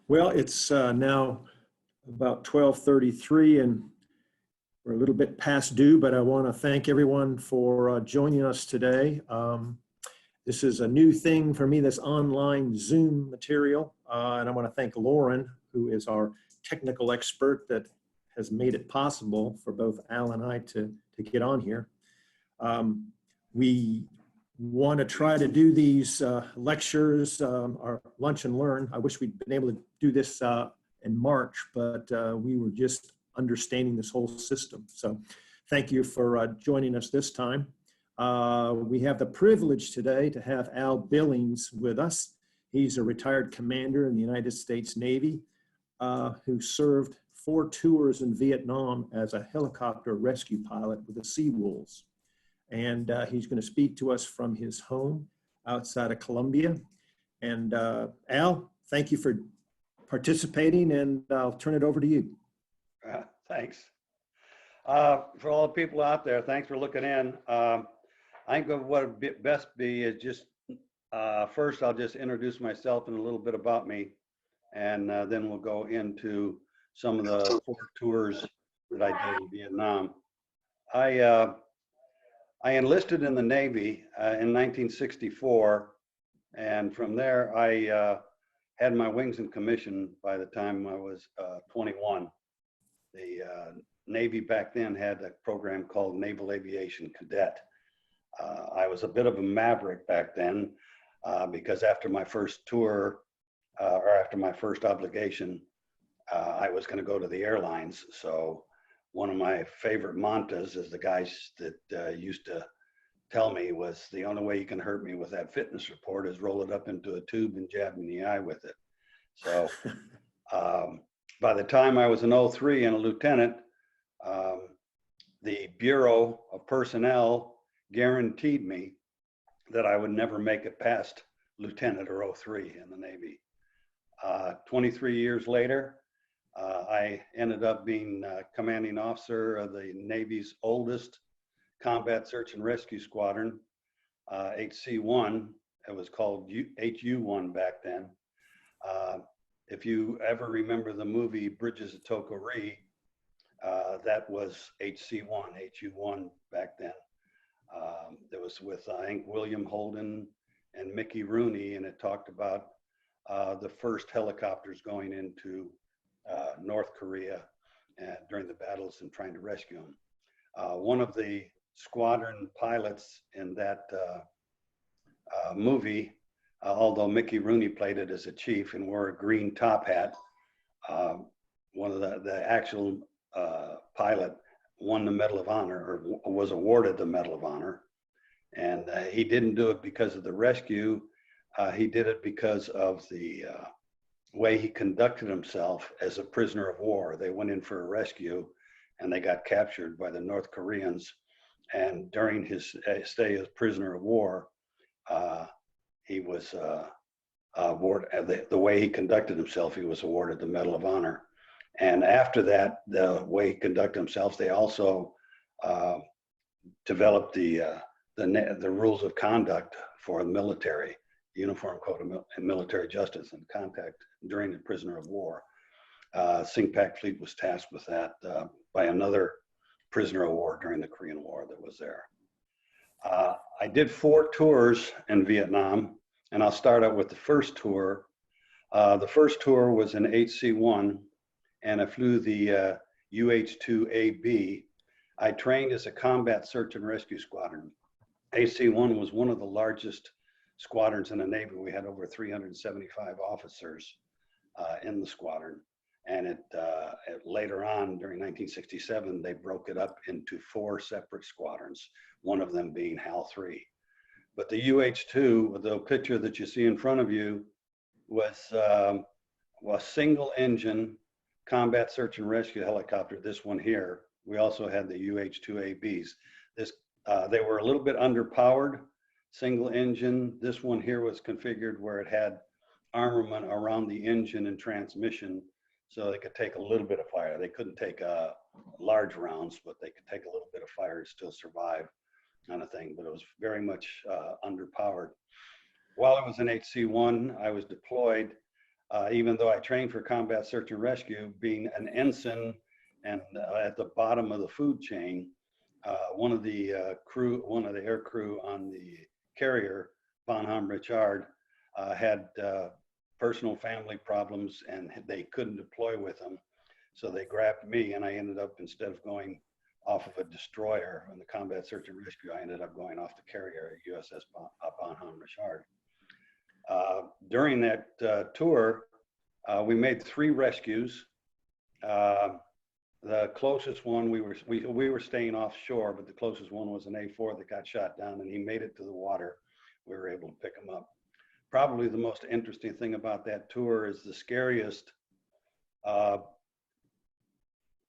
Well, it's now about 12:33 and we're a little bit past due, but I want to thank everyone for joining us today. This is a new thing for me, this online Zoom material. And I want to thank Lauren, who is our technical expert that has made it possible for both Al and I to get on here. We want to try to do these lectures, our lunch and learn. I wish we'd been able to do this in March, but we were just understanding this whole system. So thank you for joining us this time. We have the privilege today to have Al Billings with us. He's a retired commander in the United States Navy who served 4 tours in Vietnam as a helicopter rescue pilot with the Seawolves. And he's going to speak to us from his home outside of Columbia. And Al, thank you for participating, and I'll turn it over to you. Thanks. For all the people out there, thanks for looking in. I think what would best be is just, first I'll just introduce myself and a little bit about me, and then we'll go into some of the 4 tours that I did in Vietnam. I enlisted in the Navy in 1964, and from there I had my wings and commission by the time I was 21. The Navy back then had a program called Naval Aviation Cadet. I was a bit of a maverick back then because after my first tour or after my first obligation, I was going to go to the airlines. So one of my favorite mantras, as the guys that used to tell me, was the only way you can hurt me with that fitness report is roll it up into a tube and jab me in the eye with it. So by the time I was an 03 and a lieutenant, the Bureau of Personnel guaranteed me that I would never make it past lieutenant or 03 in the Navy. 23 years later, I ended up being commanding officer of the Navy's oldest combat search and rescue squadron, HC-1. It was called HU-1 back then. If you ever remember the movie Bridges of Tokyo-Ri, that was HC-1, HU-1 back then. It was with, I think, William Holden and Mickey Rooney, and it talked about the first helicopters going into North Korea during the battles and trying to rescue them. One of the squadron pilots in that movie, although Mickey Rooney played it as a chief and wore a green top hat, one of the actual pilot won the Medal of Honor, or was awarded the Medal of Honor. And he didn't do it because of the rescue. He did it because of the way he conducted himself as a prisoner of war. They went in for a rescue and they got captured by the North Koreans. And during his stay as prisoner of war, he was awarded, the way he conducted himself, he was awarded the Medal of Honor. And after that, the way he conducted himself, they also developed the rules of conduct for the military, Uniform Code of Military Justice and Conduct during the prisoner of war. Singpak Fleet was tasked with that by another prisoner of war during the Korean War that was there. I did 4 tours in Vietnam, and I'll start out with the first tour. The first tour was in HC-1, and I flew the UH-2AB. I trained as a combat search and rescue squadron. HC-1 was one of the largest squadrons in the Navy. We had over 375 officers in the squadron. And later on, during 1967, they broke it up into 4 separate squadrons, one of them being HAL-3. But the UH-2, the picture that you see in front of you, was a single engine combat search and rescue helicopter, this one here. We also had the UH-2ABs. They were a little bit underpowered, single engine. This one here was configured where it had armament around the engine and transmission, so they could take a little bit of fire. They couldn't take large rounds, but they could take a little bit of fire to still survive, kind of thing. But it was very much underpowered. While I was in HC-1, I was deployed even though I trained for combat search and rescue, being an ensign and at the bottom of the food chain, one of the air crew on the carrier, Bonhomme Richard, had personal family problems and they couldn't deploy with him. So they grabbed me and I ended up, instead of going off of a destroyer in the combat search and rescue, I ended up going off the carrier, USS Bonhomme Richard. During that tour, we made 3 rescues. The closest one, we were staying offshore, but the closest one was an A4 that got shot down and he made it to the water. We were able to pick him up. Probably the most interesting thing about that tour is the scariest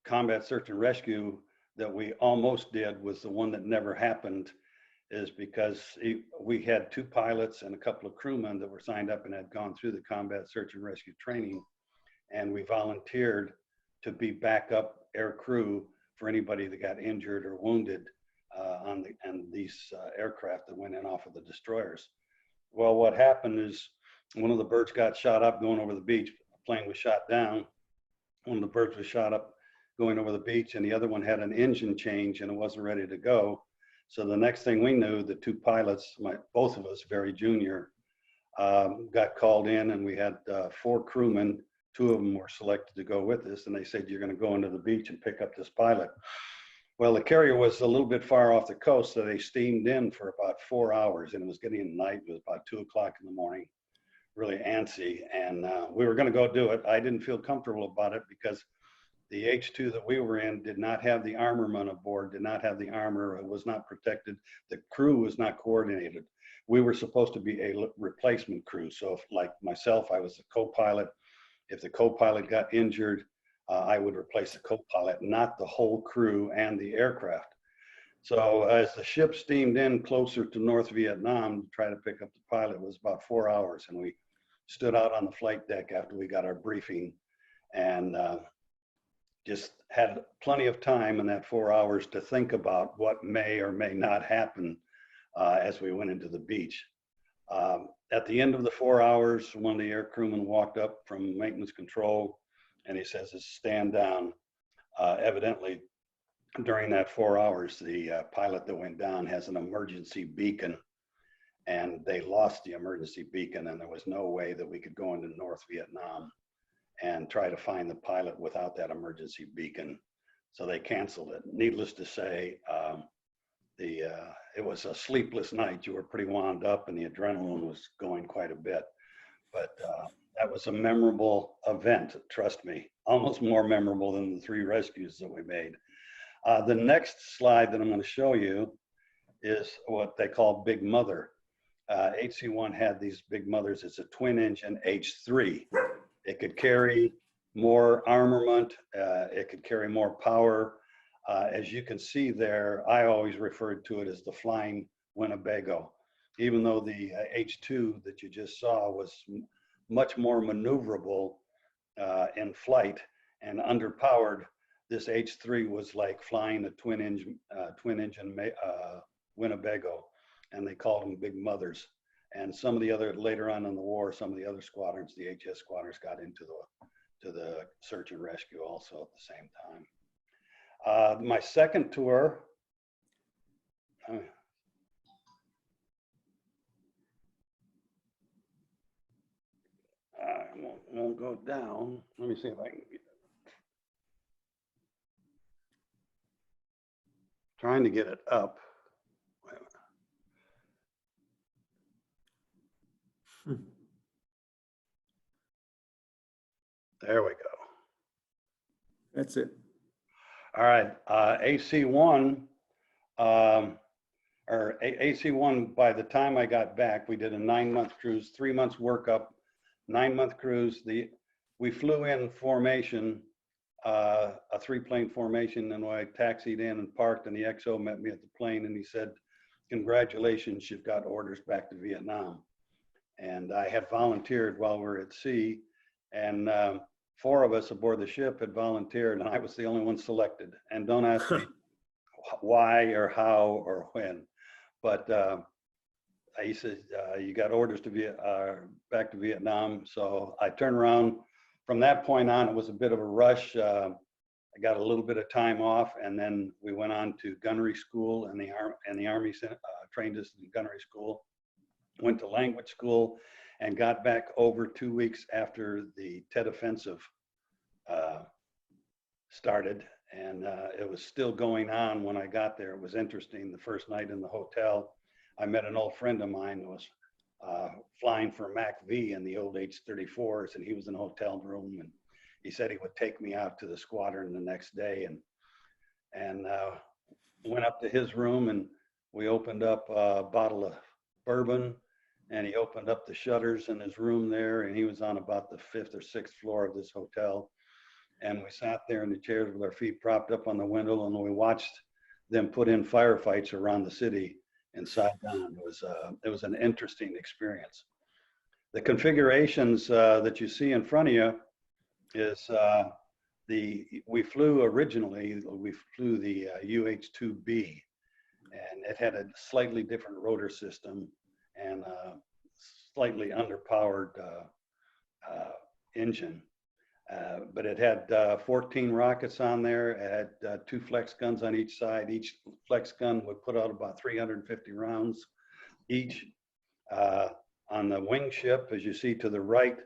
combat search and rescue that we almost did was the one that never happened, is because we had 2 pilots and a couple of crewmen that were signed up and had gone through the combat search and rescue training. And we volunteered to be backup air crew for anybody that got injured or wounded on these aircraft that went in off of the destroyers. Well, what happened is one of the birds got shot up going over the beach. The plane was shot down. One of the birds was shot up going over the beach, and the other one had an engine change and it wasn't ready to go. So the next thing we knew, the 2 pilots, both of us very junior, got called in, and we had 4 crewmen. 2 of them were selected to go with us, and they said, you're going to go into the beach and pick up this pilot. Well, the carrier was a little bit far off the coast, so they steamed in for about 4 hours, and it was getting night. It was about 2 o'clock in the morning, really antsy, and we were going to go do it. I didn't feel comfortable about it because the H2 that we were in did not have the armament aboard, did not have the armor, it was not protected. The crew was not coordinated. We were supposed to be a replacement crew. So if, like myself, I was the co-pilot. If the co-pilot got injured, I would replace the co-pilot, not the whole crew and the aircraft. So as the ship steamed in closer to North Vietnam to try to pick up the pilot, it was about 4 hours, and we stood out on the flight deck after we got our briefing and just had plenty of time in that 4 hours to think about what may or may not happen as we went into the beach. At the end of the 4 hours, one of the air crewmen walked up from maintenance control and he says, stand down. Evidently, during that 4 hours, the pilot that went down has an emergency beacon, and they lost the emergency beacon, and there was no way that we could go into North Vietnam and try to find the pilot without that emergency beacon. So they canceled it. Needless to say, it was a sleepless night. You were pretty wound up and the adrenaline was going quite a bit. But that was a memorable event, trust me, almost more memorable than the 3 rescues that we made. The next slide that I'm going to show you is what they call Big Mother. HC-1 had these Big Mothers. It's a twin engine H3. It could carry more armament, it could carry more power. As you can see there, I always referred to it as the Flying Winnebago. Even though the H2 that you just saw was much more maneuverable in flight and underpowered, this H3 was like flying a twin engine Winnebago, and they called them Big Mothers. And some of the other, later on in the war, some of the other squadrons, the HS squadrons, got into the search and rescue also at the same time. My second tour, I won't go down. Let me see if I can get it. Trying to get it up. Wait a minute. There we go. That's it. All right, AC1, AC1, by the time I got back, we did a 9-month cruise, 3 months workup, 9-month cruise. We flew in formation, a 3-plane formation, and I taxied in and parked, and the XO met me at the plane, and he said, congratulations, you've got orders back to Vietnam. And I had volunteered while we were at sea, and 4 of us aboard the ship had volunteered, and I was the only one selected. And don't ask me why or how or when, but he said, you got orders to back to Vietnam. So I turned around. From that point on, it was a bit of a rush. I got a little bit of time off, and then we went on to gunnery school, and the Army trained us in gunnery school. Went to language school, and got back over 2 weeks after the Tet Offensive started, and it was still going on when I got there. It was interesting. The first night in the hotel, I met an old friend of mine who was flying for Mac V in the old H-34s, and he was in a hotel room, and he said he would take me out to the squadron the next day, and went up to his room, and we opened up a bottle of bourbon, and he opened up the shutters in his room there, and he was on about the 5th or 6th floor of this hotel. And we sat there in the chairs with our feet propped up on the window, and we watched them put in firefights around the city and sat down. It was an interesting experience. The configurations that you see in front of you is we flew the UH-2B, and it had a slightly different rotor system and a slightly underpowered engine. But it had 14 rockets on there. It had 2 flex guns on each side. Each flex gun would put out about 350 rounds each. On the wing ship, as you see to the right,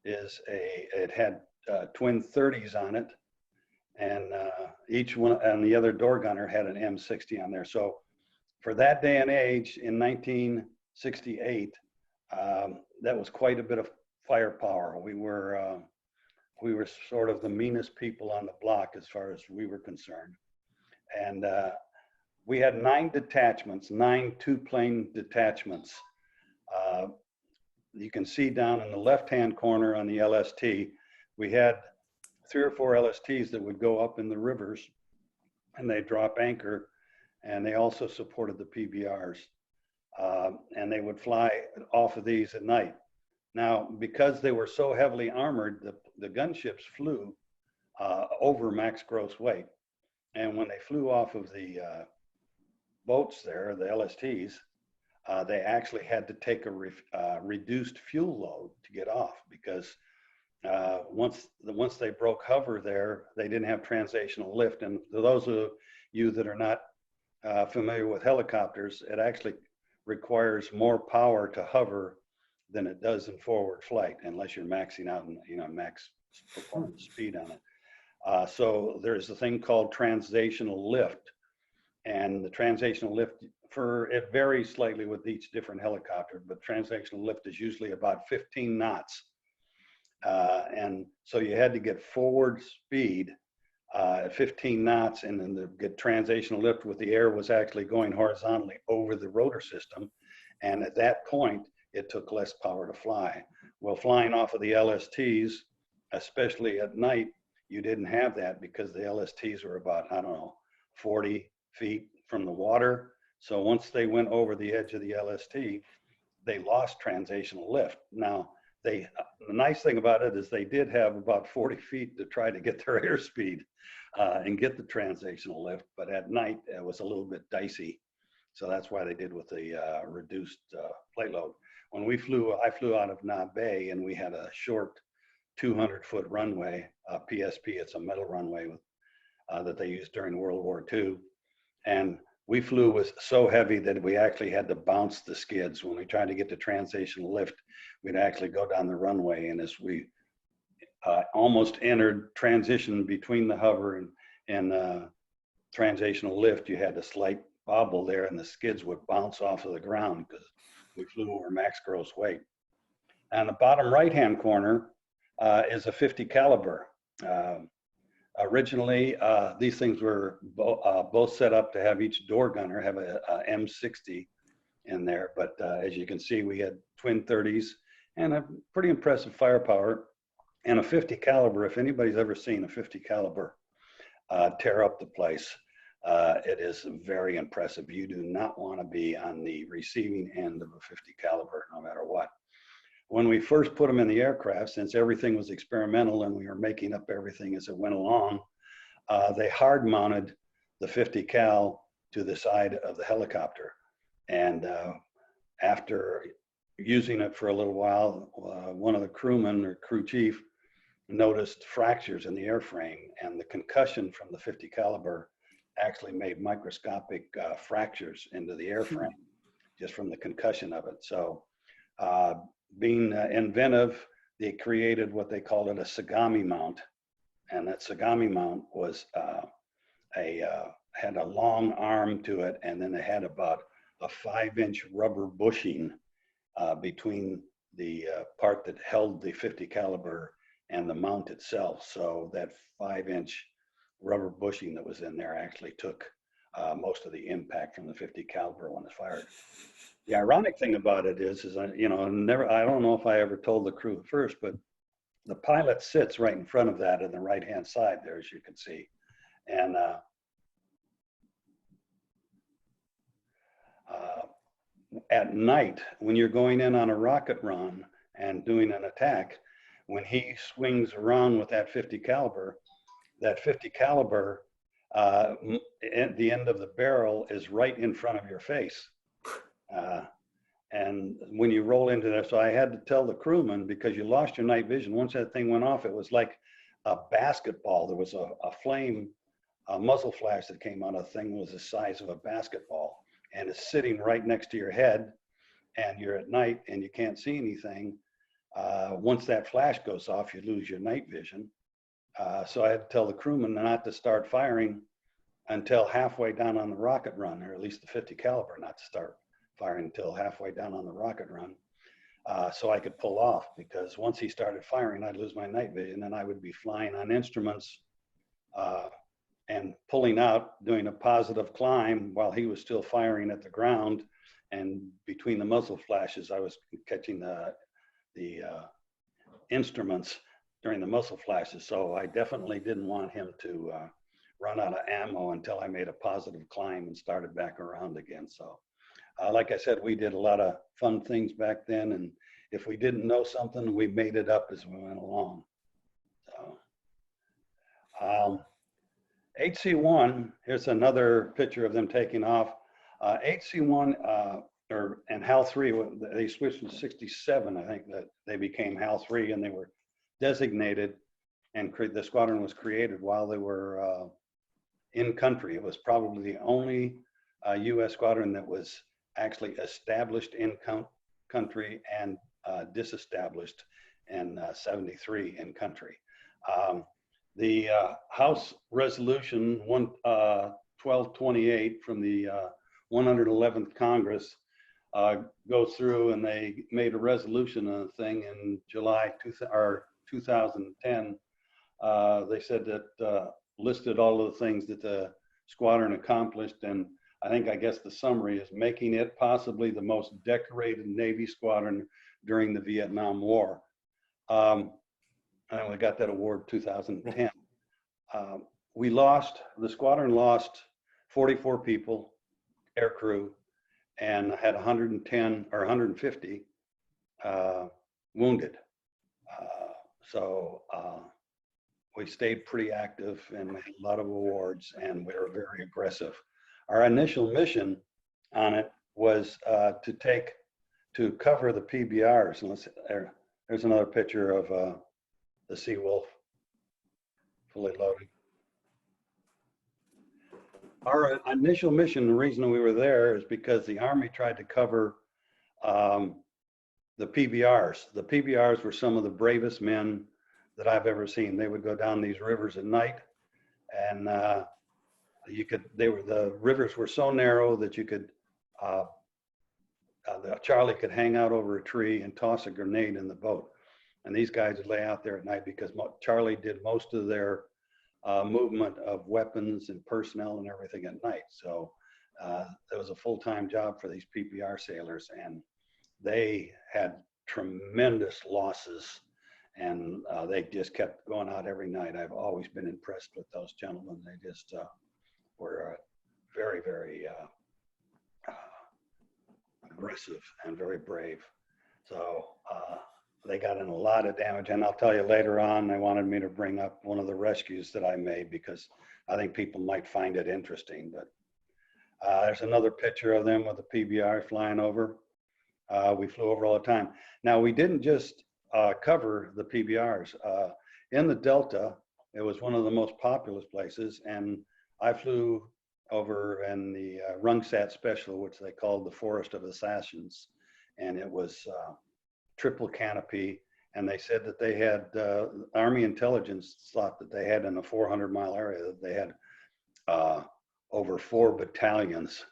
it had twin 30s on it, and each one, and the other door gunner had an M60 on there. So for that day and age in 1968, that was quite a bit of firepower. We were sort of the meanest people on the block as far as we were concerned. And we had 9 detachments, 9 2-plane detachments. You can see down in the left-hand corner on the LST, we had 3 or 4 LSTs that would go up in the rivers, and they drop anchor, and they also supported the PBRs. And they would fly off of these at night. Now, because they were so heavily armored, the gunships flew over max gross weight. And when they flew off of the boats there, the LSTs, they actually had to take a reduced fuel load to get off, because once they broke hover there, they didn't have translational lift. And for those of you that are not familiar with helicopters, it actually requires more power to hover than it does in forward flight, unless you're maxing out and max performance speed on it. So there's a thing called translational lift, and the translational lift, it varies slightly with each different helicopter, but translational lift is usually about 15 knots. And so you had to get forward speed at 15 knots, and then to get translational lift with the air was actually going horizontally over the rotor system. And at that point, it took less power to fly. Well, flying off of the LSTs, especially at night, you didn't have that, because the LSTs were about, 40 feet from the water. So once they went over the edge of the LST, they lost translational lift. Now, the nice thing about it is they did have about 40 feet to try to get their airspeed and get the translational lift, but at night it was a little bit dicey. So that's why they did with the reduced plate load. When I flew out of Na Bay, and we had a short 200-foot runway, PSP. It's a metal runway that they used during World War II. And we flew was so heavy that we actually had to bounce the skids. When we tried to get the translational lift, we'd actually go down the runway, and as we almost entered transition between the hover and translational lift, you had a slight bobble there, and the skids would bounce off of the ground because we flew over max gross weight. On the bottom right-hand corner is a 50 caliber. Originally, these things were both set up to have each door gunner have a M60 in there, but as you can see, we had twin 30s and a pretty impressive firepower. And a 50 caliber, if anybody's ever seen a 50 caliber tear up the place, it is very impressive. You do not want to be on the receiving end of a 50 caliber, no matter what. When we first put them in the aircraft, since everything was experimental and we were making up everything as it went along, they hard mounted the 50 cal to the side of the helicopter. And after using it for a little while, one of the crewmen or crew chief noticed fractures in the airframe, and the concussion from the 50 caliber actually made microscopic fractures into the airframe just from the concussion of it. So being inventive, they created what they called it a Sagami mount. And that Sagami mount was had a long arm to it, and then it had about a 5-inch rubber bushing between the part that held the 50 caliber and the mount itself. So that 5-inch rubber bushing that was in there actually took most of the impact from the 50 caliber when it's fired. The ironic thing about it is you know, I don't know if I ever told the crew at first, but the pilot sits right in front of that on the right-hand side there, as you can see. And at night, when you're going in on a rocket run and doing an attack, when he swings around with that 50 caliber, at the end of the barrel is right in front of your face. And when you roll into there, so I had to tell the crewman, because you lost your night vision. Once that thing went off, it was like a basketball. There was a flame, a muzzle flash that came out of the thing was the size of a basketball, and it's sitting right next to your head, and you're at night and you can't see anything. Once that flash goes off, you lose your night vision. So I had to tell the crewman not to start firing until halfway down on the rocket run, or at least the 50 caliber, not to start firing until halfway down on the rocket run, so I could pull off, because once he started firing, I'd lose my night vision, and I would be flying on instruments and pulling out, doing a positive climb while he was still firing at the ground. And between the muzzle flashes, I was catching the instruments during the muzzle flashes. So I definitely didn't want him to run out of ammo until I made a positive climb and started back around again. So like I said, we did a lot of fun things back then, and if we didn't know something, we made it up as we went along. So HC-1, here's another picture of them taking off. HC-1 and HAL-3, they switched in 67, I think, that they became HAL-3, and they were designated, and the squadron was created while they were in country. It was probably the only U.S. squadron that was actually established in country and disestablished in 73 in country. The House Resolution 1228 from the 111th Congress goes through, and they made a resolution on the thing in July 2010. They said that listed all of the things that the squadron accomplished, and I guess the summary is making it possibly the most decorated Navy squadron during the Vietnam War. And we got that award 2010. The squadron lost 44 people, air crew, and had 110 or 150 wounded. So we stayed pretty active and made a lot of awards, and we were very aggressive. Our initial mission on it was to cover the PBRs. And there's another picture of the Seawolf fully loaded. Our initial mission, the reason we were there is because the Army tried to cover the PBRs. The PBRs were some of the bravest men that I've ever seen. They would go down these rivers at night, and the rivers were so narrow that you could, Charlie could hang out over a tree and toss a grenade in the boat. And these guys would lay out there at night because Charlie did most of their movement of weapons and personnel and everything at night. So it was a full-time job for these PPR sailors, and they had tremendous losses, and they just kept going out every night. I've always been impressed with those gentlemen. They just were very, very aggressive and very brave. So they got in a lot of damage, and I'll tell you later on, they wanted me to bring up one of the rescues that I made because I think people might find it interesting. But there's another picture of them with the PBR flying over. We flew over all the time. Now, we didn't just cover the PBRs. In the Delta, it was one of the most populous places, and I flew over in the Rungsat Special, which they called the Forest of Assassins, and it was triple canopy, and they said that they had, Army intelligence thought that they had in a 400-mile area, that they had over 4 battalions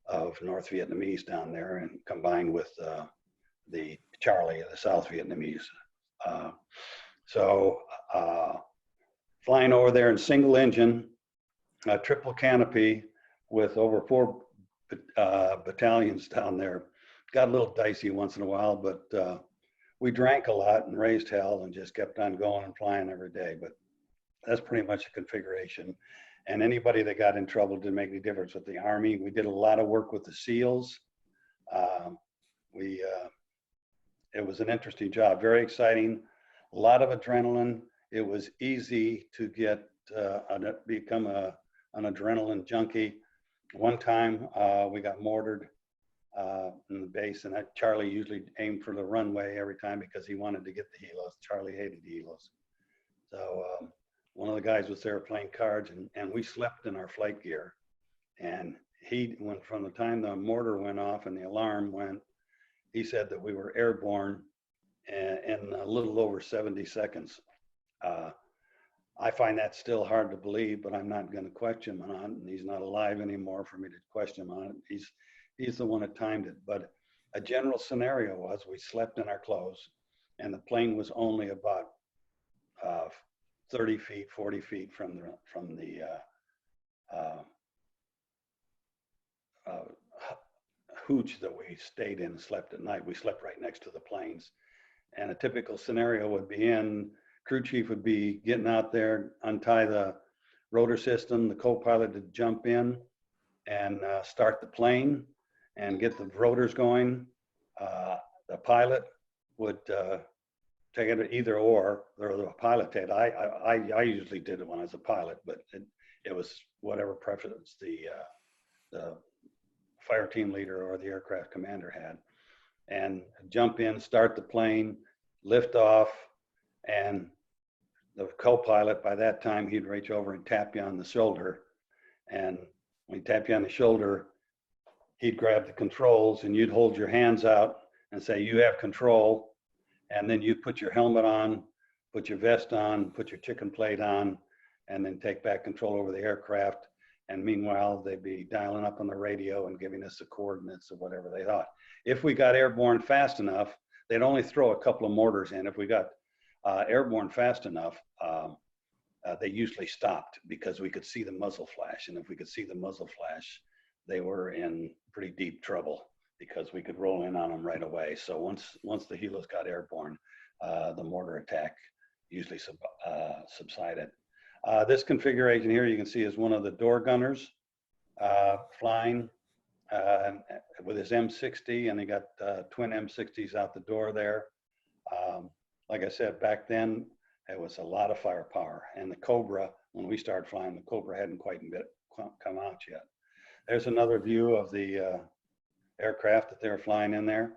of North Vietnamese down there, and combined with the Charlie, the South Vietnamese. Flying over there in single engine, triple canopy with over 4 battalions down there. Got a little dicey once in a while, but we drank a lot and raised hell and just kept on going and flying every day. But that's pretty much the configuration. And anybody that got in trouble didn't make any difference with the Army. We did a lot of work with the SEALs. It was an interesting job, very exciting, a lot of adrenaline. It was easy to get become an adrenaline junkie. One time we got mortared in the base, and Charlie usually aimed for the runway every time because he wanted to get the helos. Charlie hated the helos. So one of the guys was there playing cards, and we slept in our flight gear. And he went, from the time the mortar went off and the alarm went, he said that we were airborne in a little over 70 seconds. I find that still hard to believe, but I'm not going to question him on it. And he's not alive anymore for me to question him on it. He's the one that timed it. But a general scenario was we slept in our clothes, and the plane was only about 30 feet, 40 feet from the hooch that we stayed in and slept at night. We slept right next to the planes. And a typical scenario would be crew chief would be getting out there, untie the rotor system, the co-pilot to jump in and start the plane and get the rotors going. The pilot would take it either or the pilot did. I usually did it when I was a pilot, but it was whatever preference the fire team leader or the aircraft commander had. And jump in, start the plane, lift off, and the co-pilot, by that time, he'd reach over and tap you on the shoulder. And when he tapped you on the shoulder, he'd grab the controls, and you'd hold your hands out and say, "You have control." And then you'd put your helmet on, put your vest on, put your chicken plate on, and then take back control over the aircraft. And meanwhile, they'd be dialing up on the radio and giving us the coordinates of whatever they thought. If we got airborne fast enough, they'd only throw a couple of mortars in. If we got airborne fast enough, they usually stopped because we could see the muzzle flash. And if we could see the muzzle flash, they were in pretty deep trouble because we could roll in on them right away. So once the helos got airborne, the mortar attack usually subsided. This configuration here you can see is one of the door gunners flying with his M60, and he got twin M60s out the door there. Like I said, back then, it was a lot of firepower. And the Cobra, when we started flying, the Cobra hadn't quite come out yet. There's another view of the aircraft that they were flying in there.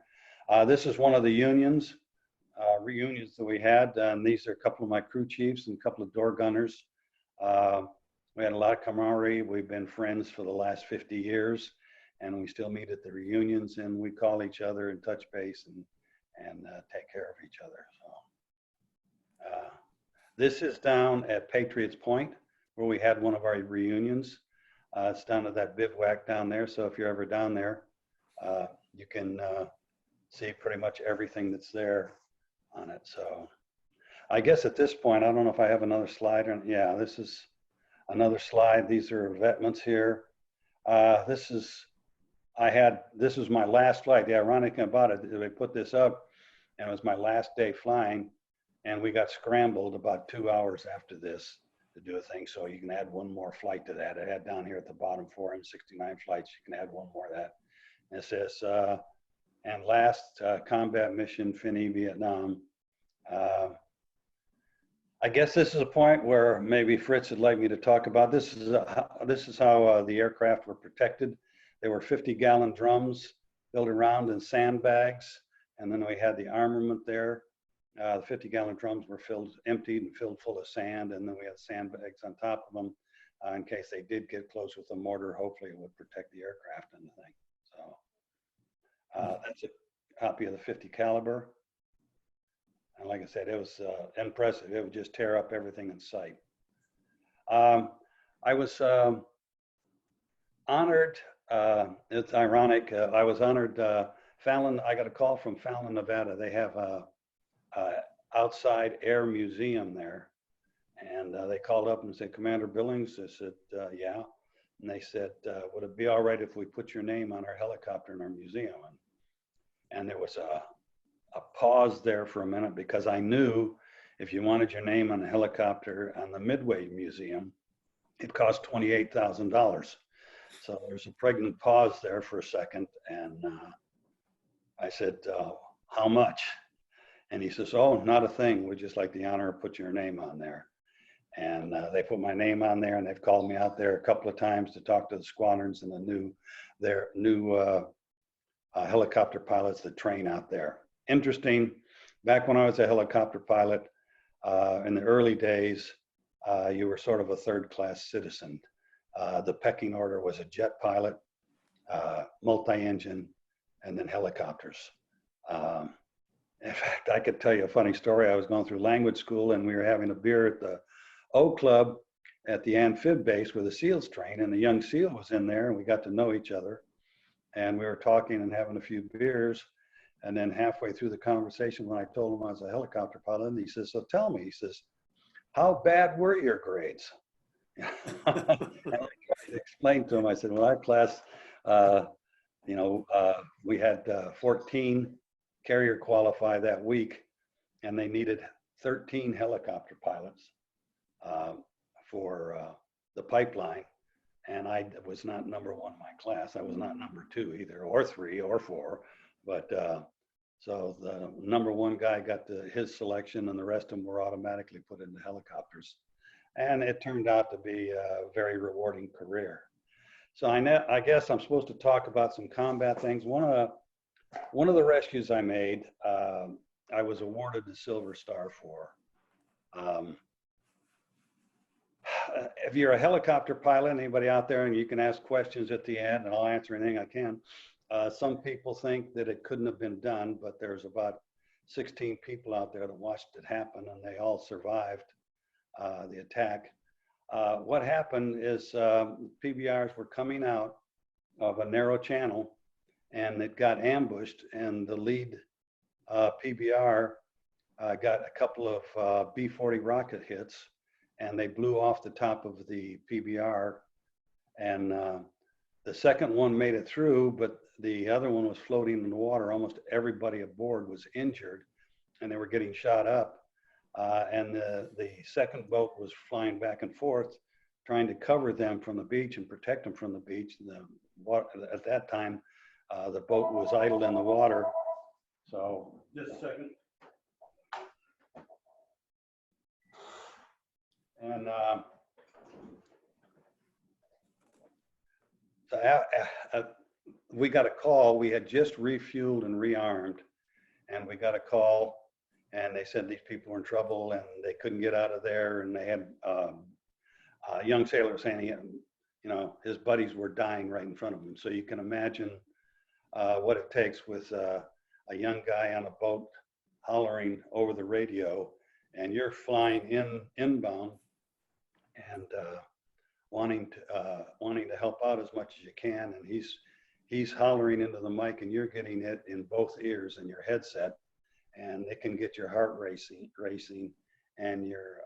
This is one of the reunions that we had. And these are a couple of my crew chiefs and a couple of door gunners. We had a lot of camaraderie. We've been friends for the last 50 years, and we still meet at the reunions, and we call each other and touch base and take care of each other. So this is down at Patriots Point, where we had one of our reunions. It's down at that bivouac down there. So if you're ever down there, you can see pretty much everything that's there on it. So I guess at this point, I don't know if I have another slide. Yeah, this is another slide. These are vetments here. This is my last flight. The ironic thing about it is they put this up, and it was my last day flying, and we got scrambled about 2 hours after this to do a thing. So you can add one more flight to that. I had down here at the bottom 469 flights. You can add one more of that. And it says, and last combat mission, Finney, Vietnam. I guess this is a point where maybe Fritz would like me to talk about. This is how the aircraft were protected. They were 50-gallon drums built around in sandbags. And then we had the armament there. The 50-gallon drums were emptied and filled full of sand. And then we had sandbags on top of them in case they did get close with a mortar. Hopefully it would protect the aircraft and the thing. So that's a copy of the 50 caliber. And like I said, it was impressive. It would just tear up everything in sight. I was honored. It's ironic. I was honored. Fallon. I got a call from Fallon, Nevada. They have a outside air museum there, and they called up and said, "Commander Billings." I said, "Yeah." And they said, "Would it be all right if we put your name on our helicopter in our museum?" And there was a pause there for a minute, because I knew if you wanted your name on a helicopter on the Midway Museum, it cost $28,000. So there's a pregnant pause there for a second. And I said, "How much?" And he says, "Oh, not a thing. We'd just like the honor of put your name on there." And they put my name on there, and they've called me out there a couple of times to talk to the squadrons and their new helicopter pilots that train out there. Interesting, back when I was a helicopter pilot, in the early days, you were sort of a third-class citizen. The pecking order was a jet pilot, multi-engine, and then helicopters. In fact, I could tell you a funny story. I was going through language school, and we were having a beer at the O Club at the amphib base where the SEALs train, and the young SEAL was in there, and we got to know each other. And we were talking and having a few beers. And then halfway through the conversation, when I told him I was a helicopter pilot, and he says, "So tell me," he says, "how bad were your grades?" And I tried to explain to him. I said, "Well, our class, we had 14 carrier qualify that week, and they needed 13 helicopter pilots for the pipeline. And I was not number one in my class. I was not number two either, or three, or four. But so the number one guy got his selection, and the rest of them were automatically put into helicopters. And it turned out to be a very rewarding career. So I guess I'm supposed to talk about some combat things. One of the rescues I made, I was awarded the Silver Star for. If you're a helicopter pilot, anybody out there, and you can ask questions at the end, and I'll answer anything I can. Some people think that it couldn't have been done, but there's about 16 people out there that watched it happen, and they all survived the attack. What happened is PBRs were coming out of a narrow channel, and it got ambushed, and the lead PBR got a couple of B-40 rocket hits, and they blew off the top of the PBR. And the second one made it through, but the other one was floating in the water. Almost everybody aboard was injured, and they were getting shot up. And the second boat was flying back and forth, trying to cover them from the beach and protect them from the beach. At that time, the boat was idled in the water. So just a second. And we got a call. We had just refueled and rearmed, and we got a call, and they said these people were in trouble and they couldn't get out of there. And they had a young sailor saying, his buddies were dying right in front of him. So you can imagine what it takes with a young guy on a boat hollering over the radio, and you're flying inbound and wanting to help out as much as you can, and he's hollering into the mic, and you're getting it in both ears in your headset, and it can get your heart racing, and you're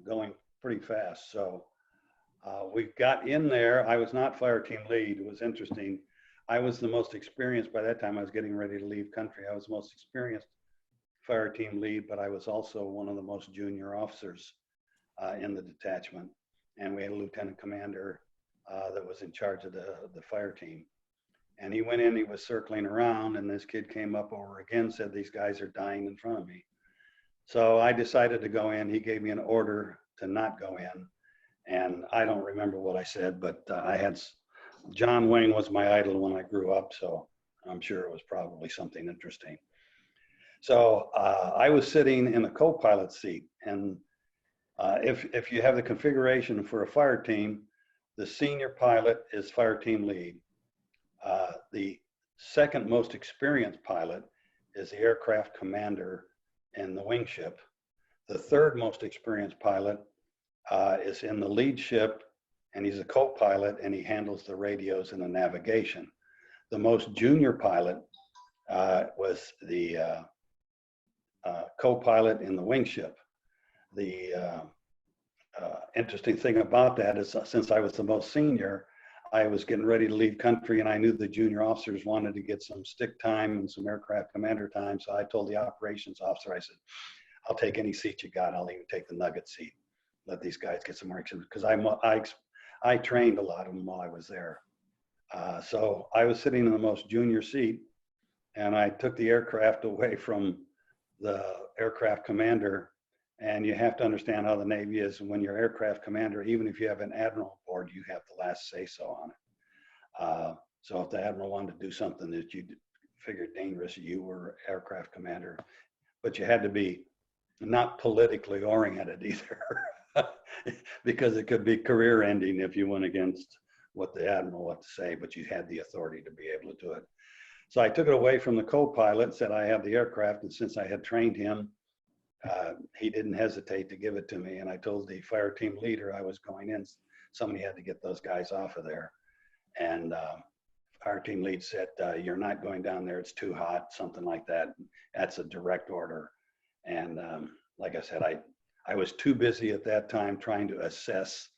going pretty fast. So we got in there. I was not fire team lead. It was interesting. I was the most experienced by that time. I was getting ready to leave country. I was the most experienced fire team lead, but I was also one of the most junior officers in the detachment. And we had a lieutenant commander that was in charge of the fire team. And he went in, he was circling around, and this kid came up over again, said, "These guys are dying in front of me." So I decided to go in. He gave me an order to not go in. And I don't remember what I said, but I had John Wayne was my idol when I grew up, so I'm sure it was probably something interesting. So I was sitting in the co-pilot seat, and if you have the configuration for a fire team, the senior pilot is fire team lead. The second most experienced pilot is the aircraft commander in the wing ship. The third most experienced pilot is in the lead ship, and he's a co-pilot, and he handles the radios and the navigation. The most junior pilot was the co-pilot in the wing ship. The interesting thing about that is since I was the most senior, I was getting ready to leave country, and I knew the junior officers wanted to get some stick time and some aircraft commander time. So I told the operations officer, I said, I'll take any seat you got. I'll even take the nugget seat. Let these guys get some more experience, because I trained a lot of them while I was there. So I was sitting in the most junior seat, and I took the aircraft away from the aircraft commander. And you have to understand how the Navy is. When you're aircraft commander, even if you have an admiral aboard, you have the last say-so on it. So if the admiral wanted to do something that you figured dangerous, you were aircraft commander. But you had to be not politically oriented either, because it could be career ending if you went against what the admiral had to say, but you had the authority to be able to do it. So I took it away from the co-pilot, said I have the aircraft, and since I had trained him, he didn't hesitate to give it to me. And I told the fire team leader I was going in, somebody had to get those guys off of there. And fire team lead said, you're not going down there, it's too hot, something like that. That's a direct order. And like I said, I was too busy at that time trying to assess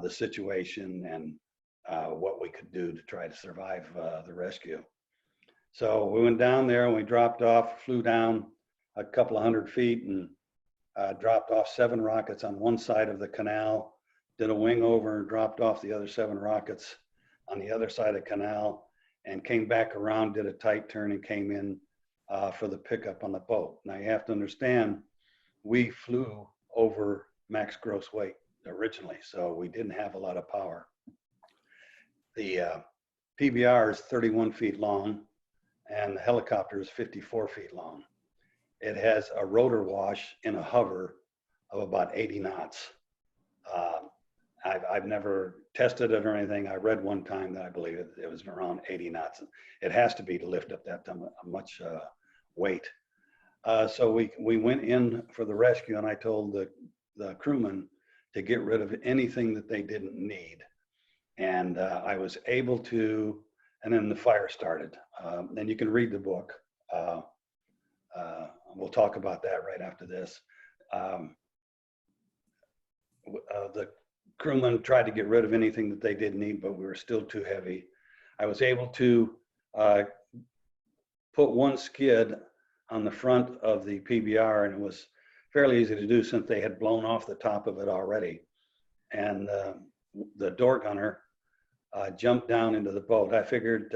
the situation and what we could do to try to survive the rescue. So we went down there and we dropped off, flew down a couple of 100 feet, and dropped off 7 rockets on one side of the canal, did a wing over and dropped off the other 7 rockets on the other side of the canal, and came back around, did a tight turn, and came in for the pickup on the boat. Now you have to understand, we flew over max gross weight originally, so we didn't have a lot of power. The PBR is 31 feet long, and the helicopter is 54 feet long. It has a rotor wash in a hover of about 80 knots. I've never tested it or anything. I read one time that I believe it was around 80 knots. It has to be to lift up that much weight. So we went in for the rescue, and I told the crewmen to get rid of anything that they didn't need. And I was able to, and then the fire started. And you can read the book. We'll talk about that right after this. The crewmen tried to get rid of anything that they didn't need, but we were still too heavy. I was able to put one skid on the front of the PBR, and it was fairly easy to do since they had blown off the top of it already. And the door gunner jumped down into the boat. I figured,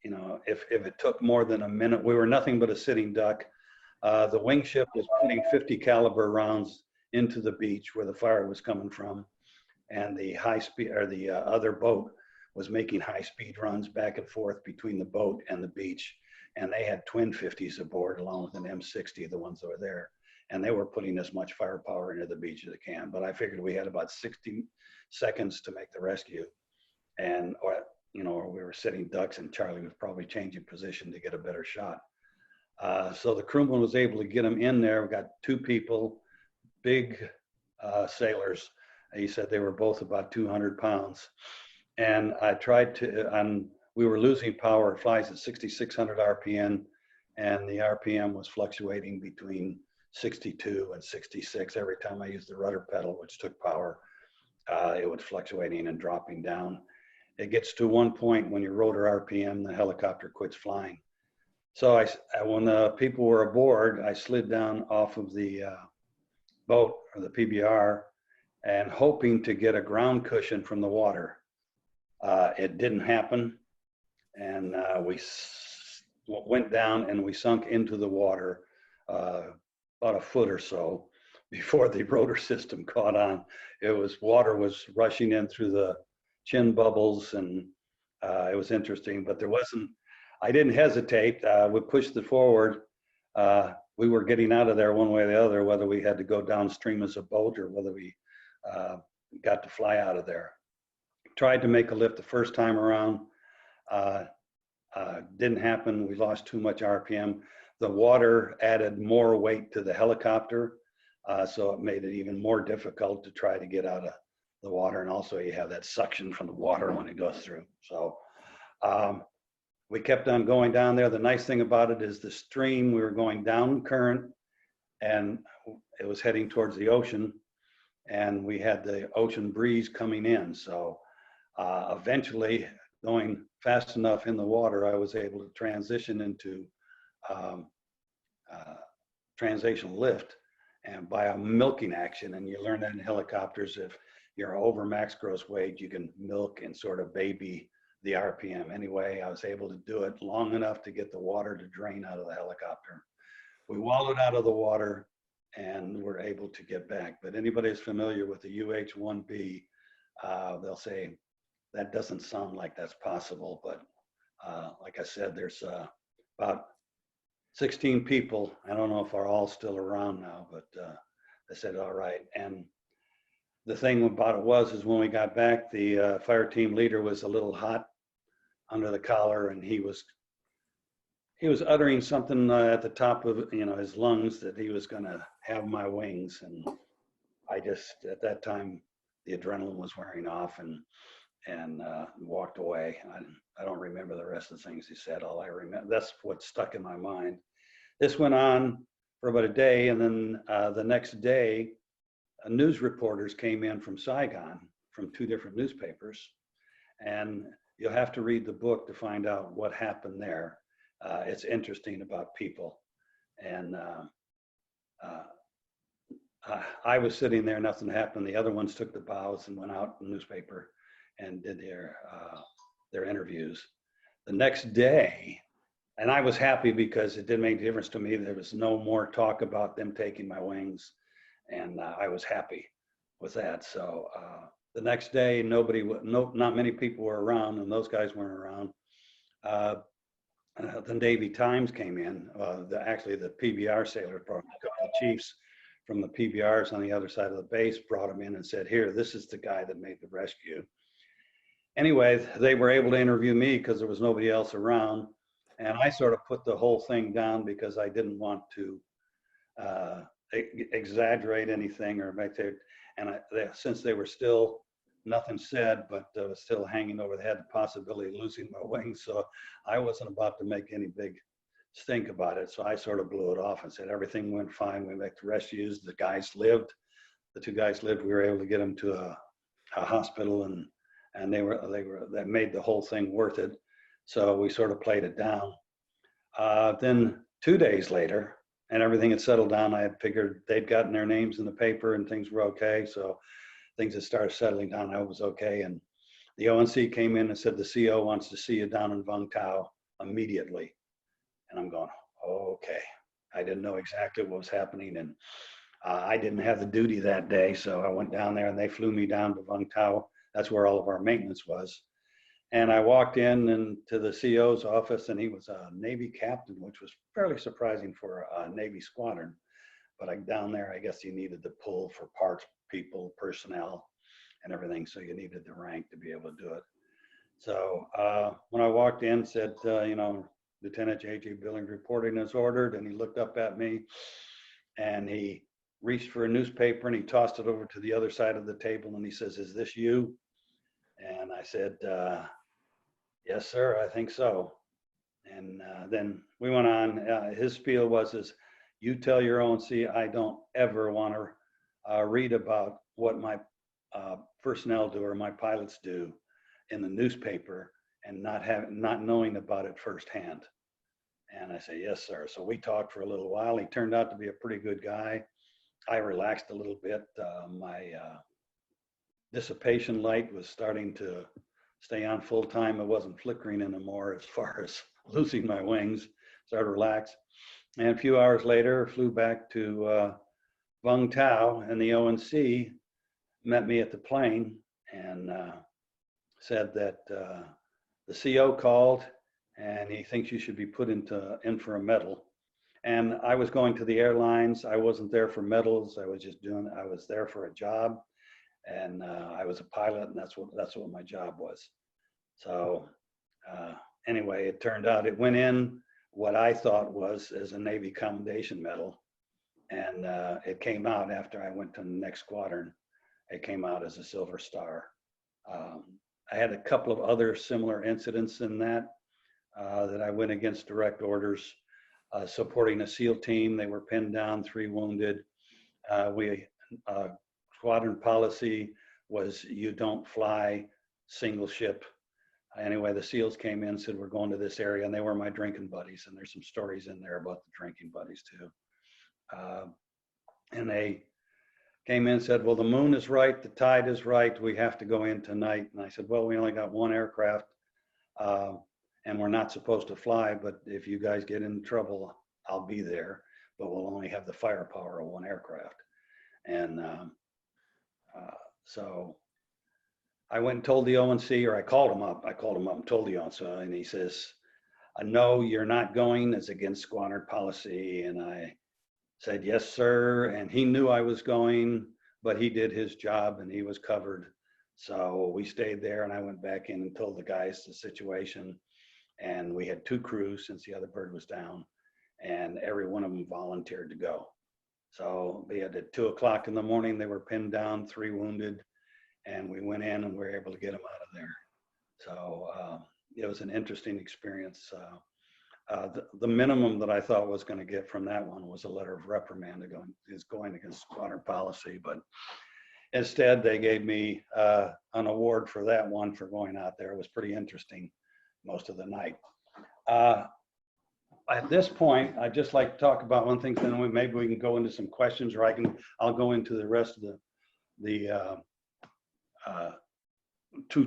if it took more than a minute, we were nothing but a sitting duck. The wing ship was putting 50 caliber rounds into the beach where the fire was coming from, and the other boat was making high speed runs back and forth between the boat and the beach, and they had twin 50s aboard along with an M60, the ones that were there, and they were putting as much firepower into the beach as they can. But I figured we had about 60 seconds to make the rescue, and or we were sitting ducks, and Charlie was probably changing position to get a better shot. So the crewman was able to get them in there. We got 2 people, big sailors. He said they were both about 200 pounds. And I tried to, we were losing power. It flies at 6,600 RPM, and the RPM was fluctuating between 62 and 66. Every time I used the rudder pedal, which took power, it was fluctuating and dropping down. It gets to one point when your rotor RPM, the helicopter quits flying. So when the people were aboard, I slid down off of the boat, or the PBR, and hoping to get a ground cushion from the water. It didn't happen, and we went down and we sunk into the water about a foot or so before the rotor system caught on. Water was rushing in through the chin bubbles, and It was interesting, but I didn't hesitate. We pushed it forward. We were getting out of there one way or the other, whether we had to go downstream as a boat or whether we got to fly out of there. Tried to make a lift the first time around. Didn't happen. We lost too much RPM. The water added more weight to the helicopter, so it made it even more difficult to try to get out of the water. And also you have that suction from the water when it goes through. So we kept on going down there. The nice thing about it is the stream, we were going down current and it was heading towards the ocean, and we had the ocean breeze coming in. So eventually, going fast enough in the water, I was able to transition into transitional lift and by a milking action. And you learn that in helicopters, if you're over max gross weight, you can milk and sort of baby the RPM. Anyway, I was able to do it long enough to get the water to drain out of the helicopter. We wallowed out of the water and were able to get back. But anybody who's familiar with the UH-1B, they'll say, that doesn't sound like that's possible. But like I said, there's about 16 people. I don't know if are all still around now, but they said, all right. And the thing about it is when we got back, the fire team leader was a little hot under the collar, and he was uttering something at the top of his lungs that he was going to have my wings. And I just, at that time, the adrenaline was wearing off and walked away. I don't remember the rest of the things he said. All I remember, that's what stuck in my mind. This went on for about a day, and then the next day, news reporters came in from Saigon from 2 different newspapers, and you'll have to read the book to find out what happened there. It's interesting about people. And I was sitting there, nothing happened. The other ones took the bows and went out in the newspaper and did their interviews. The next day, and I was happy because it didn't make a difference to me. There was no more talk about them taking my wings, and I was happy with that. So the next day, not many people were around, and those guys weren't around. The Navy Times came in. Actually, the PBR sailors brought a couple of chiefs from the PBRs on the other side of the base, brought them in and said, here, this is the guy that made the rescue. Anyway, they were able to interview me because there was nobody else around. And I sort of put the whole thing down because I didn't want to exaggerate anything or make their, and since they were still, nothing said, but was still hanging over the head, the possibility of losing my wings. So I wasn't about to make any big stink about it. So I sort of blew it off and said, everything went fine. We made the rescues. The guys lived. The 2 guys lived. We were able to get them to a hospital, and that made the whole thing worth it. So we sort of played it down. Then 2 days later, and everything had settled down, I had figured they'd gotten their names in the paper and things were okay. So things had started settling down. I was okay. And the ONC came in and said, the CO wants to see you down in Vung Tau immediately. And I'm going, okay. I didn't know exactly what was happening. And I didn't have the duty that day. So I went down there and they flew me down to Vung Tau. That's where all of our maintenance was. And I walked in to the CO's office, and he was a Navy captain, which was fairly surprising for a Navy squadron. But down there, I guess you needed to pull for parts, people, personnel, and everything. So you needed the rank to be able to do it. So when I walked in, said, Lieutenant J.J. Billings reporting as ordered. And he looked up at me and he reached for a newspaper and he tossed it over to the other side of the table. And he says, is this you? And I said, yes, sir, I think so. And then we went on. His spiel was, you tell your ONC I don't ever want to read about what my personnel do or my pilots do in the newspaper and not knowing about it firsthand. And I said, yes, sir. So we talked for a little while. He turned out to be a pretty good guy. I relaxed a little bit. My dissipation light was starting to stay on full time. It wasn't flickering anymore as far as losing my wings. Started to relax. And a few hours later, flew back to Vung Tau, and the ONC met me at the plane and said that the CO called and he thinks you should be put in for a medal. And I was going to the airlines. I wasn't there for medals. I was there for a job, and I was a pilot, and that's what my job was. So anyway, it turned out it went in what I thought was as a Navy Commendation Medal, and it came out after I went to the next squadron. It came out as a Silver Star. I had a couple of other similar incidents in that I went against direct orders, supporting a SEAL team. They were pinned down, 3 wounded. Squadron policy was you don't fly single ship. Anyway, the SEALs came in and said, we're going to this area, and they were my drinking buddies. And there's some stories in there about the drinking buddies too. And they came in and said, well, the moon is right, the tide is right, we have to go in tonight. And I said, well, we only got 1 aircraft, and we're not supposed to fly, but if you guys get in trouble, I'll be there, but we'll only have the firepower of 1 aircraft. And so I went and told the ONC, or I called him up and told the ONC, and he says, no, you're not going, it's against squadron policy. And I said, yes, sir. And he knew I was going, but he did his job and he was covered. So we stayed there, and I went back in and told the guys the situation. And we had 2 crews since the other bird was down, and every one of them volunteered to go. So they had at 2 o'clock in the morning, they were pinned down, 3 wounded, and we went in and we were able to get them out of there. So it was an interesting experience. The minimum that I thought was going to get from that one was a letter of reprimand going against squadron policy, but instead they gave me an award for that one for going out there. It was pretty interesting most of the night. At this point, I'd just like to talk about one thing, then maybe we can go into some questions, or I'll go into the rest of the 2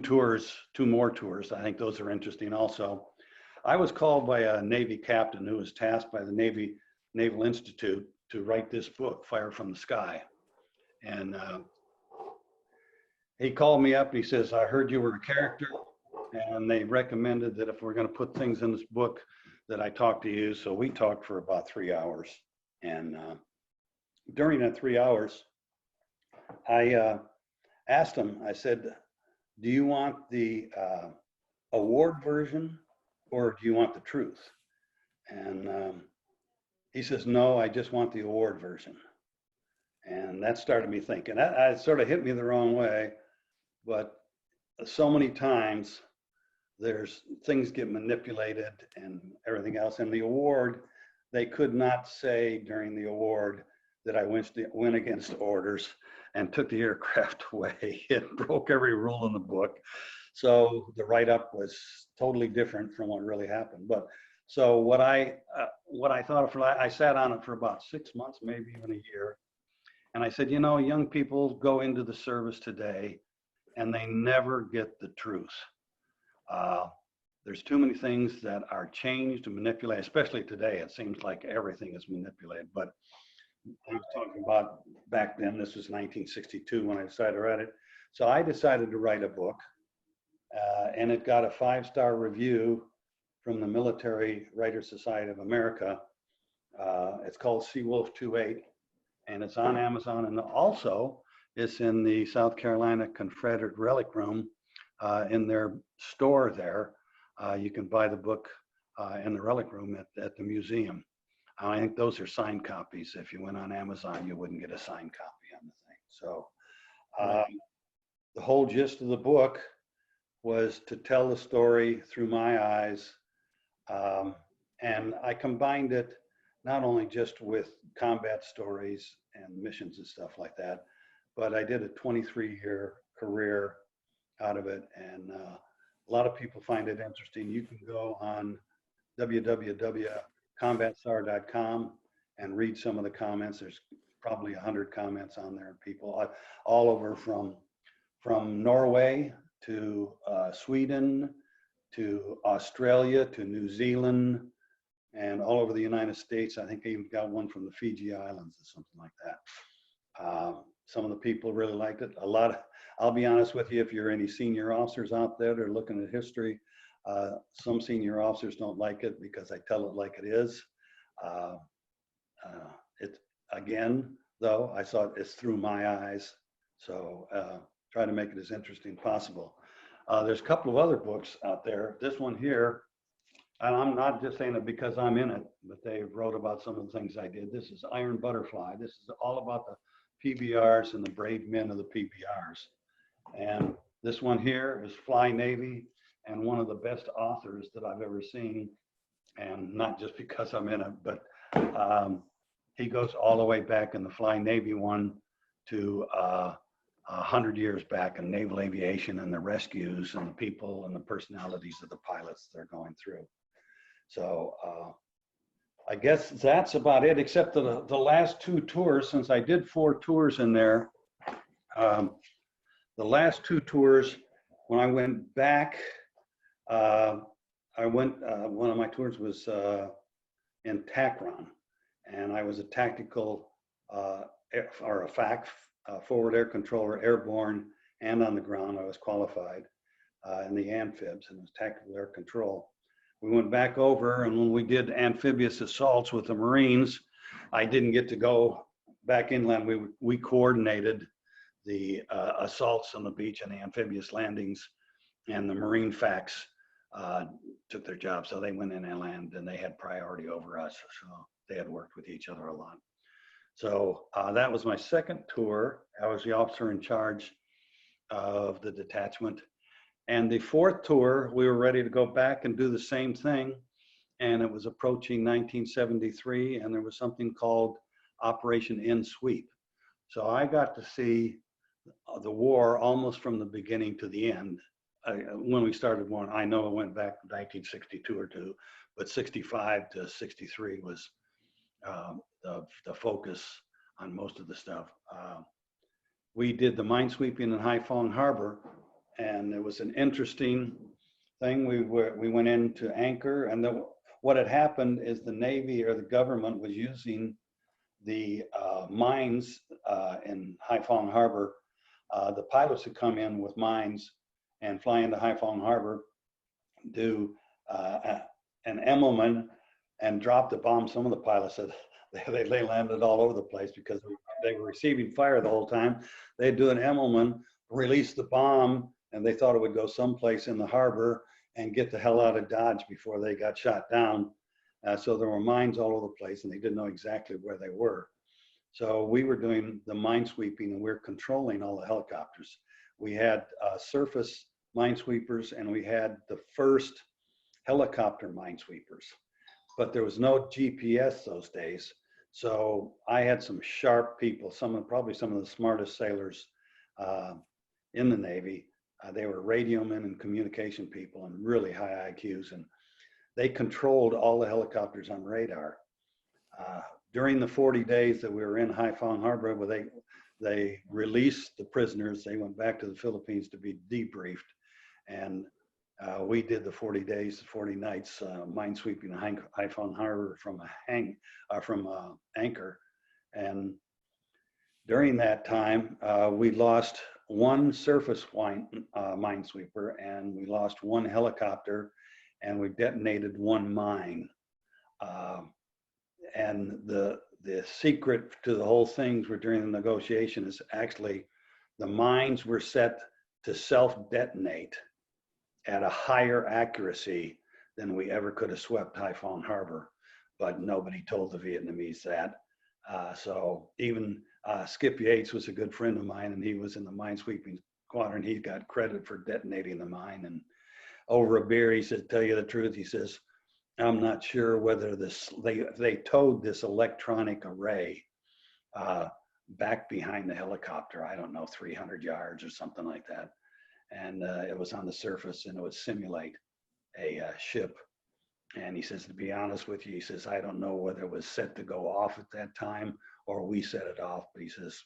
more tours. I think those are interesting also. I was called by a Navy captain who was tasked by the Naval Institute to write this book, Fire from the Sky. And he called me up and he says, I heard you were a character, and they recommended that if we're going to put things in this book that I talk to you. So we talked for about 3 hours. And during that 3 hours, I asked him, I said, do you want the award version, or do you want the truth? And he says, no, I just want the award version. And that started me thinking. That sort of hit me the wrong way, but so many times there's things get manipulated and everything else. And the award, they could not say during the award that I went against orders and took the aircraft away. It broke every rule in the book. So the write-up was totally different from what really happened. But so what I thought of, I sat on it for about 6 months, maybe even a year. And I said, you know, young people go into the service today and they never get the truth. There's too many things that are changed and manipulated, especially today. It seems like everything is manipulated. But I was talking about back then, this was 1962 when I decided to write it. So I decided to write a book, and it got a 5-star review from the Military Writers Society of America. It's called Seawolf 28, and it's on Amazon, and also it's in the South Carolina Confederate Relic Room in their store there. You can buy the book in the Relic Room at the museum. I think those are signed copies. If you went on Amazon, you wouldn't get a signed copy on the thing. So the whole gist of the book was to tell the story through my eyes. And I combined it not only just with combat stories and missions and stuff like that, but I did a 23-year career out of it. And a lot of people find it interesting. You can go on www.combatstar.com and read some of the comments. There's probably 100 comments on there. People all over from Norway to Sweden to Australia to New Zealand and all over the United States. I think I even got one from the Fiji Islands or something like that. Some of the people really liked it. I'll be honest with you, if you're any senior officers out there that are looking at history, Some senior officers don't like it because I tell it like it is. It again, though, I saw it's through my eyes, so try to make it as interesting as possible. There's a couple of other books out there. This one here, and I'm not just saying it because I'm in it, but they wrote about some of the things I did. This is Iron Butterfly. This is all about the PBRs and the brave men of the PBRs. And this one here is Fly Navy, and one of the best authors that I've ever seen. And not just because I'm in it, but he goes all the way back in the Fly Navy one to 100 years back in naval aviation and the rescues and the people and the personalities of the pilots they're going through. So I guess that's about it, except the last 2 tours, since I did 4 tours in there. The last 2 tours, when I went back, one of my tours was in TACRON, and I was a tactical or a FAC, forward air controller, airborne and on the ground. I was qualified in the amphibs, and it was tactical air control. We went back over, and when we did amphibious assaults with the Marines, I didn't get to go back inland. We coordinated the assaults on the beach and the amphibious landings, and the Marine FACs took their job. So they went in inland and they had priority over us. So they had worked with each other a lot. So that was my second tour. I was the officer in charge of the detachment. And the 4th tour, we were ready to go back and do the same thing. And it was approaching 1973, and there was something called Operation In Sweep. So I got to see the war almost from the beginning to the end. When we started one, I know it went back to 1962 or 2, but 65 to 63 was the focus on most of the stuff. We did the minesweeping in Haiphong Harbor, and it was an interesting thing. We went into anchor, and what had happened is the Navy or the government was using the mines in Haiphong Harbor. The pilots had come in with mines and fly into Haiphong Harbor, do an Emmelman, and drop the bomb. Some of the pilots said they landed all over the place because they were receiving fire the whole time. They'd do an Emmelman, release the bomb, and they thought it would go someplace in the harbor and get the hell out of Dodge before they got shot down. So there were mines all over the place, and they didn't know exactly where they were. So we were doing the minesweeping, and we were controlling all the helicopters. We had surface minesweepers, and we had the first helicopter minesweepers, but there was no GPS those days. So I had some sharp people, probably some of the smartest sailors in the Navy. They were radiomen and communication people and really high IQs, and they controlled all the helicopters on radar. During the 40 days that we were in Haiphong Harbor, where they released the prisoners, they went back to the Philippines to be debriefed, and we did the 40 days, 40 nights minesweeping in Haiphong Harbor from anchor. And during that time, we lost one surface minesweeper, and we lost one helicopter, and we detonated one mine. And the secret to the whole thing during the negotiation is actually the mines were set to self-detonate at a higher accuracy than we ever could have swept Haiphong Harbor, but nobody told the Vietnamese that. So even Skip Yates was a good friend of mine, and he was in the minesweeping squadron. He got credit for detonating the mine. And over a beer, he said, "Tell you the truth," he says, "I'm not sure whether they towed this electronic array back behind the helicopter, I don't know, 300 yards or something like that. And it was on the surface, and it would simulate a ship." And he says, "To be honest with you," he says, "I don't know whether it was set to go off at that time or we set it off." But he says,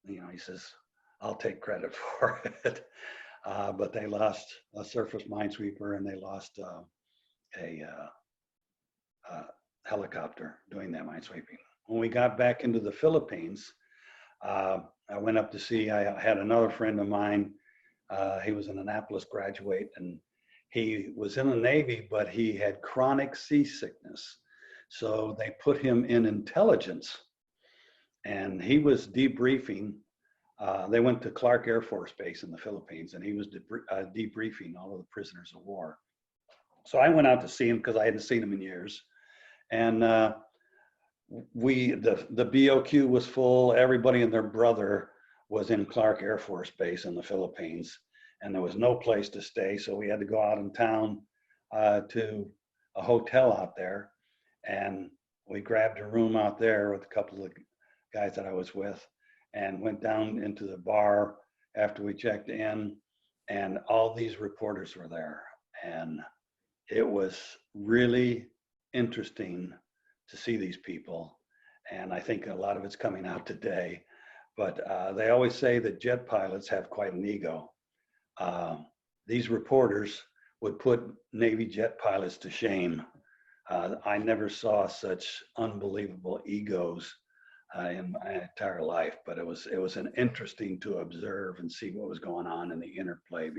he says, "I'll take credit for it." But they lost a surface minesweeper, and they lost a helicopter doing that minesweeping. When we got back into the Philippines, I went up to see, I had another friend of mine. He was an Annapolis graduate, and He was in the Navy, but he had chronic seasickness. So they put him in intelligence, and he was debriefing. They went to Clark Air Force Base in the Philippines, and he was debriefing all of the prisoners of war. So I went out to see him because I hadn't seen him in years. And the BOQ was full. Everybody and their brother was in Clark Air Force Base in the Philippines, and there was no place to stay. So we had to go out in town to a hotel out there. And we grabbed a room out there with a couple of guys that I was with, and went down into the bar after we checked in, and all these reporters were there. And it was really interesting to see these people. And I think a lot of it's coming out today, but they always say that jet pilots have quite an ego. These reporters would put Navy jet pilots to shame. I never saw such unbelievable egos in my entire life, but it was an interesting to observe and see what was going on in the interplay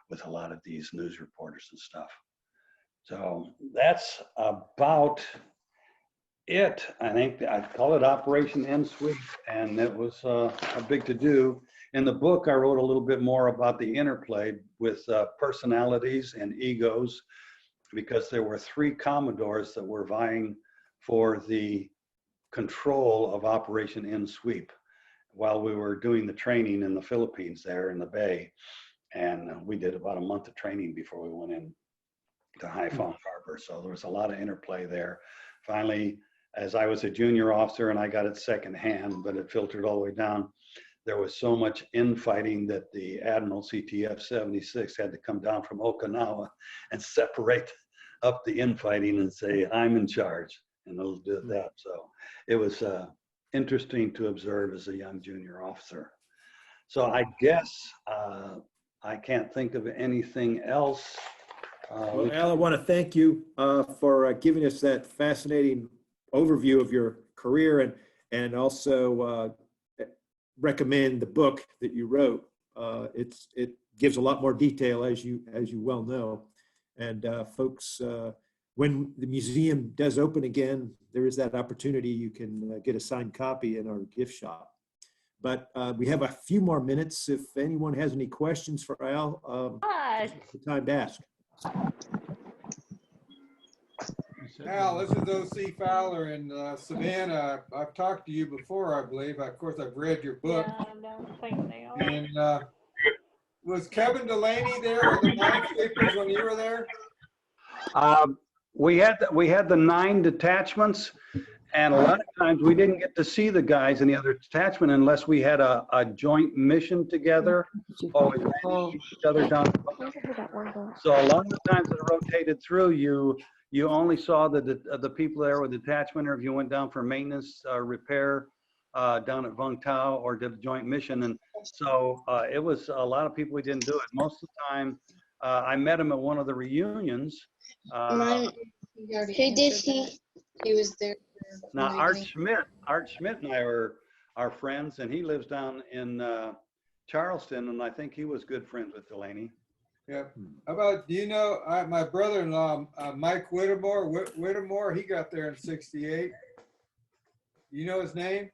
with a lot of these news reporters and stuff. So that's about it. I think I call it Operation End Sweep, and it was a big to do. In the book, I wrote a little bit more about the interplay with personalities and egos, because there were 3 Commodores that were vying for the control of Operation End Sweep while we were doing the training in the Philippines there in the Bay. And we did about a month of training before we went in to Haiphong Harbor. So there was a lot of interplay there. Finally, as I was a junior officer, and I got it secondhand, but it filtered all the way down, there was so much infighting that the Admiral CTF 76 had to come down from Okinawa and separate up the infighting and say, I'm in charge, and they'll do that. So it was interesting to observe as a young junior officer. So I guess I can't think of anything else. Well, Al, I want to thank you for giving us that fascinating overview of your career, and also recommend the book that you wrote. It gives a lot more detail, as you well know. And folks, when the museum does open again, there is that opportunity. You can get a signed copy in our gift shop. But we have a few more minutes. If anyone has any questions for Al, it's the time to ask. Al, this is O.C. Fowler in Savannah. I've talked to you before, I believe. Of course, I've read your book. Yeah, I don't think they are. And was Kevin Delaney there with the minesweepers when you were there? We had the 9 detachments, and a lot of times we didn't get to see the guys in the other detachment unless we had a joint mission together, or we ran each other down. So a lot of the times that it rotated through, you only saw the people there with detachment, or if you went down for maintenance repair down at Vung Tau, or did a joint mission. And so it was a lot of people we didn't do it. Most of the time, I met him at one of the reunions. Who did he? He was there. Now Art Schmidt and I are friends, and he lives down in Charleston, and I think he was good friends with Delaney. Yeah. How about, do you know, my brother-in-law, Mike Whittemore, he got there in '68. You know his name?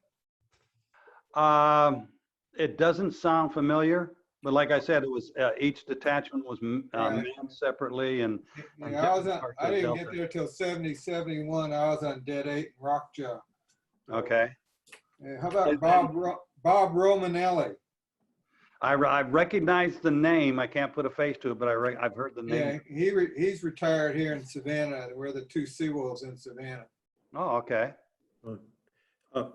It doesn't sound familiar, but like I said, it was each detachment was manned separately, and I didn't get there till 70, 71. I was on Dead 8 in Rockjaw. Okay. How about Bob Romanelli? I recognize the name. I can't put a face to it, but I've heard the name. Yeah, he's retired here in Savannah. We're the 2 Seawolves in Savannah. Oh, okay.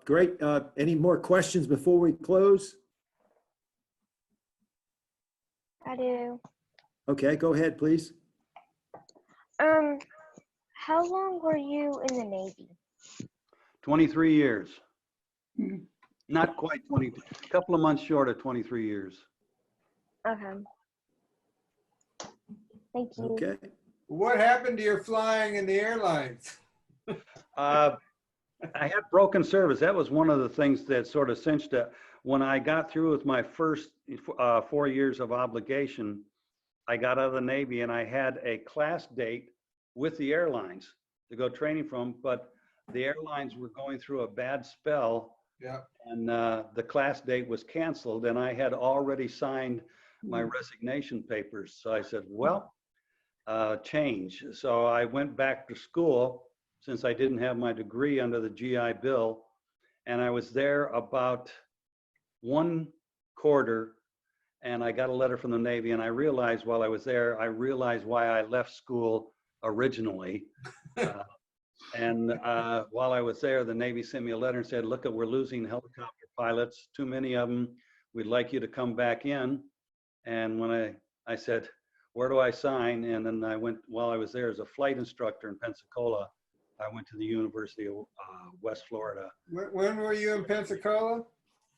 Great. Any more questions before we close? I do. Okay, go ahead, please. How long were you in the Navy? 23 years. Not quite 20, a couple of months short of 23 years. Okay. Thank you. Okay. What happened to your flying in the airlines? I had broken service. That was one of the things that sort of cinched it. When I got through with my first 4 years of obligation, I got out of the Navy and I had a class date with the airlines to go training from, but the airlines were going through a bad spell. Yeah. And the class date was canceled, and I had already signed my resignation papers. So I said, well, change. So I went back to school since I didn't have my degree under the GI Bill. And I was there about 1 quarter, and I got a letter from the Navy. And I realized while I was there, I realized why I left school originally. And while I was there, the Navy sent me a letter and said, look, we're losing helicopter pilots, too many of them. We'd like you to come back in. And when I said, where do I sign? And then I went, while I was there as a flight instructor in Pensacola, I went to the University of West Florida. When were you in Pensacola?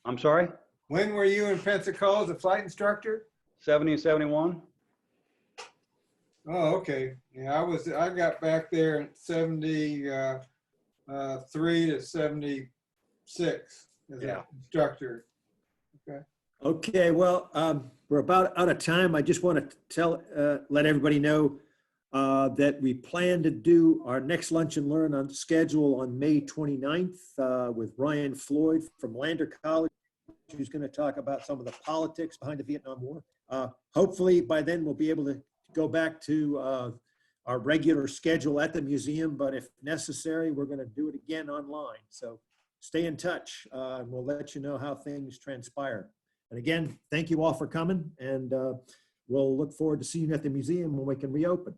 I'm sorry? When were you in Pensacola as a flight instructor? 70 and 71? Oh, okay. Yeah, I got back there in 73 to 76 as an instructor. Okay. Okay, well, we're about out of time. I just want to let everybody know that we plan to do our next Lunch and Learn on schedule on May 29th with Ryan Floyd from Lander College, who's going to talk about some of the politics behind the Vietnam War. Hopefully by then we'll be able to go back to our regular schedule at the museum, but if necessary, we're going to do it again online. So stay in touch and we'll let you know how things transpire. And again, thank you all for coming, and we'll look forward to seeing you at the museum when we can reopen.